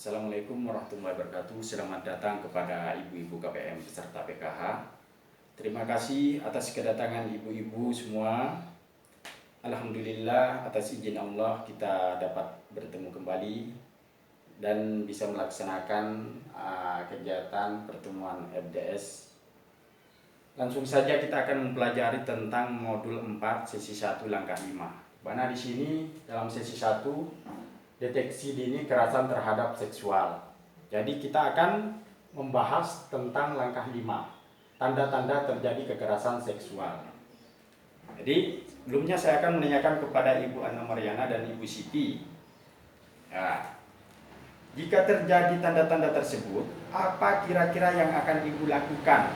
Assalamualaikum warahmatullahi wabarakatuh. Selamat datang kepada ibu-ibu KPM peserta PKH. Terima kasih atas kedatangan ibu-ibu semua. Alhamdulillah atas izin Allah kita dapat bertemu kembali dan bisa melaksanakan kegiatan pertemuan FDS. Langsung saja kita akan mempelajari tentang modul 4 sesi 1 langkah 5. Mana di sini dalam sesi 1 deteksi dini kekerasan terhadap seksual. Jadi kita akan membahas tentang langkah 5, tanda-tanda terjadi kekerasan seksual. Jadi sebelumnya saya akan menanyakan kepada Ibu Anna Mariana dan Ibu Siti. Ya, jika terjadi tanda-tanda tersebut, apa kira-kira yang akan Ibu lakukan?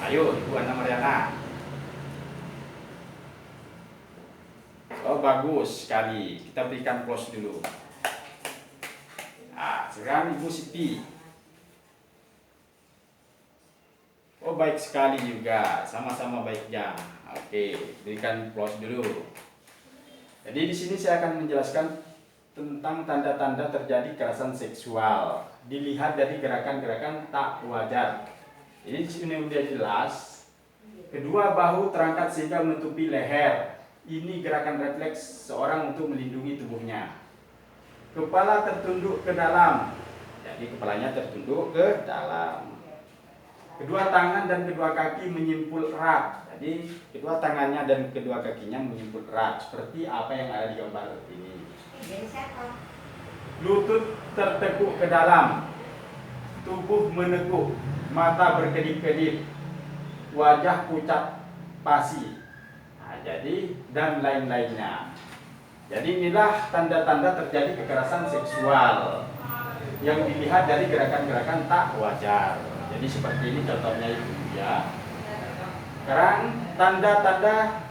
Ayo Ibu Anna Mariana. Oh bagus sekali, kita berikan close dulu. Nah, sekarang Ibu Siti. Oh baik sekali juga, sama-sama baiknya. Oke, berikan close dulu. Jadi di sini saya akan menjelaskan tentang tanda-tanda terjadi kekerasan seksual. Dilihat dari gerakan-gerakan tak wajar. Jadi di sini udah jelas. Kedua bahu terangkat sehingga menutupi leher. Ini gerakan refleks seorang untuk melindungi tubuhnya. Kepala tertunduk ke dalam. Jadi kepalanya tertunduk ke dalam. Kedua tangan dan kedua kaki menyimpul erat. Jadi kedua tangannya dan kedua kakinya menyimpul erat. Seperti apa yang ada di gambar ini. Lutut tertekuk ke dalam. Tubuh menekuk. Mata berkedip-kedip. Wajah pucat pasi. Jadi dan lain-lainnya. Jadi inilah tanda-tanda terjadi kekerasan seksual yang dilihat dari gerakan-gerakan tak wajar. Jadi seperti ini contohnya itu ya. Sekarang tanda-tanda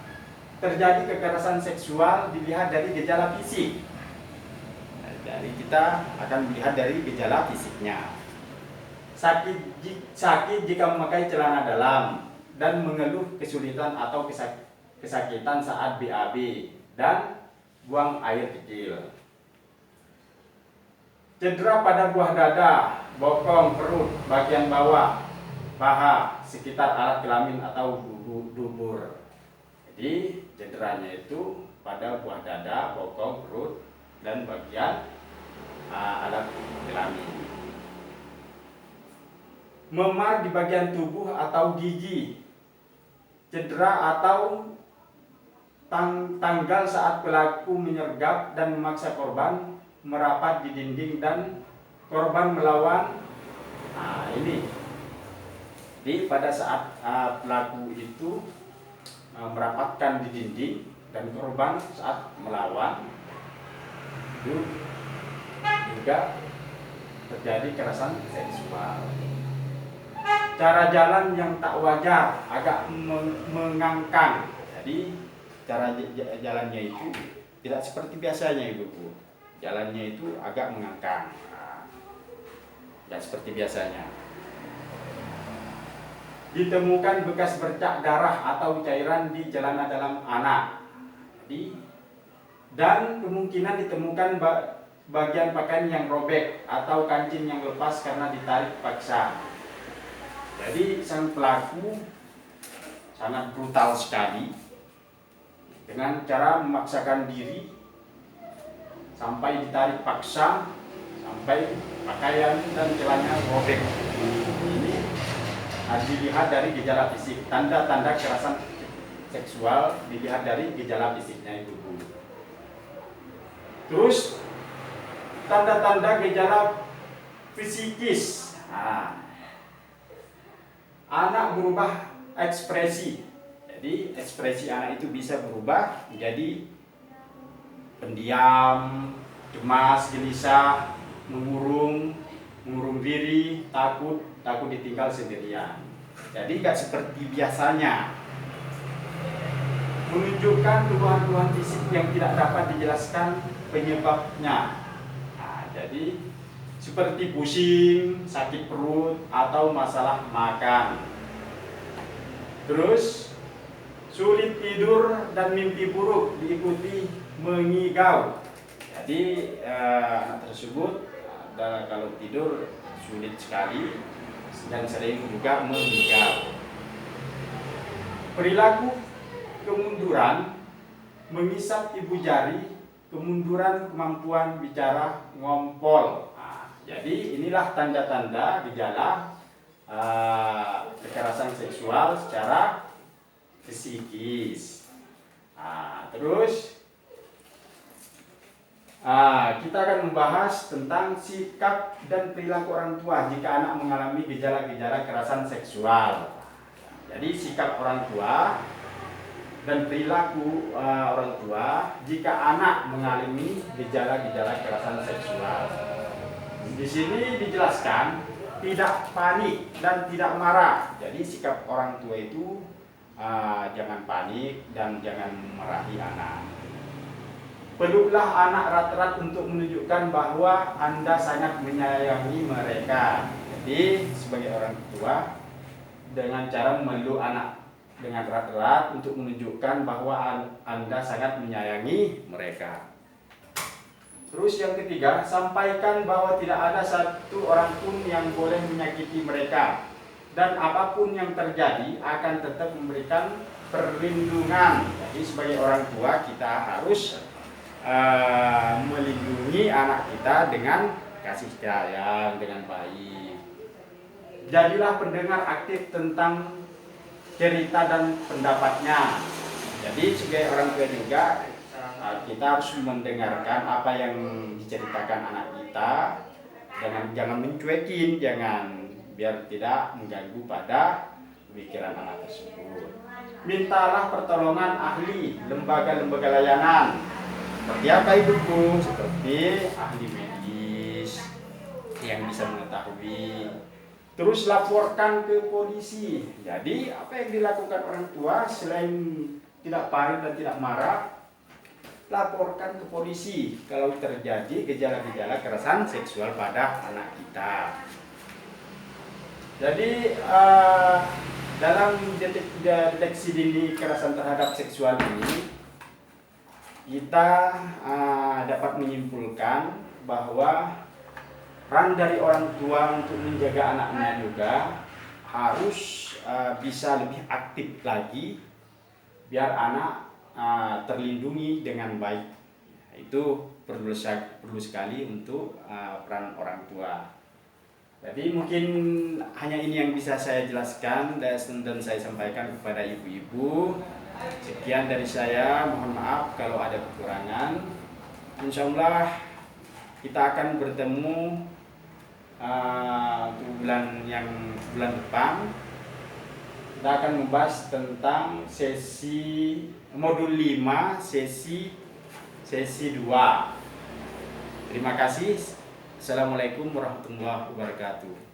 terjadi kekerasan seksual dilihat dari gejala fisik. Jadi kita akan melihat dari gejala fisiknya. Sakit jika memakai celana dalam dan mengeluh kesulitan atau kesakitan saat BAB dan buang air kecil. Cedera pada buah dada, bokong, perut, bagian bawah, paha, sekitar alat kelamin atau dubur. Jadi cederanya itu pada buah dada, bokong, perut, dan bagian alat kelamin. Memar di bagian tubuh atau gigi. Cedera atau tanggal saat pelaku menyergap dan memaksa korban merapat di dinding dan korban melawan. Nah ini. Jadi pada saat pelaku itu merapatkan di dinding dan korban saat melawan itu juga terjadi kekerasan seksual. Cara jalan yang tak wajar, agak mengangkang. Jadi cara jalannya itu tidak seperti biasanya ibu-ibu. Jalannya itu agak mengangkang. Tidak seperti biasanya. Ditemukan bekas bercak darah atau cairan di celana dalam anak. Dan kemungkinan ditemukan bagian pakaian yang robek atau kancing yang lepas karena ditarik paksa. Jadi sang pelaku sangat brutal sekali dengan cara memaksakan diri sampai ditarik paksa sampai pakaian dan celana robek. Ini dilihat dari gejala fisik. Tanda-tanda kekerasan seksual dilihat dari gejala fisiknya itu. Terus tanda-tanda gejala fisikis. Anak berubah ekspresi. Jadi ekspresi anak itu bisa berubah menjadi pendiam, cemas, gelisah, mengurung diri, takut ditinggal sendirian. Jadi nggak seperti biasanya. Menunjukkan keluhan-keluhan fisik yang tidak dapat dijelaskan penyebabnya. Jadi seperti pusing, sakit perut, atau masalah makan. Terus sulit tidur dan mimpi buruk diikuti mengigau. Jadi anak tersebut kalau tidur sulit sekali dan sering juga meninggal. Perilaku kemunduran, mengisap ibu jari, kemunduran kemampuan bicara, ngompol. Jadi inilah tanda-tanda gejala kekerasan seksual secara psikis. Terus kita akan membahas tentang sikap dan perilaku orang tua jika anak mengalami gejala-gejala kekerasan seksual. Jadi sikap orang tua dan perilaku orang tua jika anak mengalami gejala-gejala kekerasan seksual. Di sini dijelaskan tidak panik dan tidak marah. Jadi sikap orang tua itu jangan panik dan jangan marahi anak. Peluklah anak erat-erat untuk menunjukkan bahwa Anda sangat menyayangi mereka. Jadi sebagai orang tua dengan cara memeluk anak dengan erat-erat untuk menunjukkan bahwa Anda sangat menyayangi mereka. Terus yang ketiga, sampaikan bahwa tidak ada satu orang pun yang boleh menyakiti mereka dan apapun yang terjadi akan tetap memberikan perlindungan. Jadi sebagai orang tua kita harus melindungi anak kita dengan kasih sayang, dengan baik. Jadilah pendengar aktif tentang cerita dan pendapatnya. Jadi sebagai orang tua juga kita harus mendengarkan apa yang diceritakan anak kita, jangan mencuekin, biar tidak mengganggu pada pemikiran anak tersebut. Mintalah pertolongan ahli, lembaga-lembaga layanan. Seperti apa ibuku? Seperti ahli medis yang bisa mengetahui. Terus laporkan ke polisi. Jadi apa yang dilakukan orang tua selain tidak panik dan tidak marah, laporkan ke polisi kalau terjadi gejala-gejala kekerasan seksual pada anak kita. Jadi dalam deteksi dini kekerasan terhadap seksual ini kita dapat menyimpulkan bahwa peran dari orang tua untuk menjaga anaknya juga harus bisa lebih aktif lagi biar anak terlindungi dengan baik. Itu perlu sekali untuk peran orang tua. Jadi mungkin hanya ini yang bisa saya jelaskan dan saya sampaikan kepada ibu-ibu. Sekian dari saya, mohon maaf kalau ada kekurangan. Insyaallah kita akan bertemu untuk bulan depan. Kita akan membahas tentang sesi modul 5 sesi 2. Terima kasih. Assalamualaikum warahmatullahi wabarakatuh.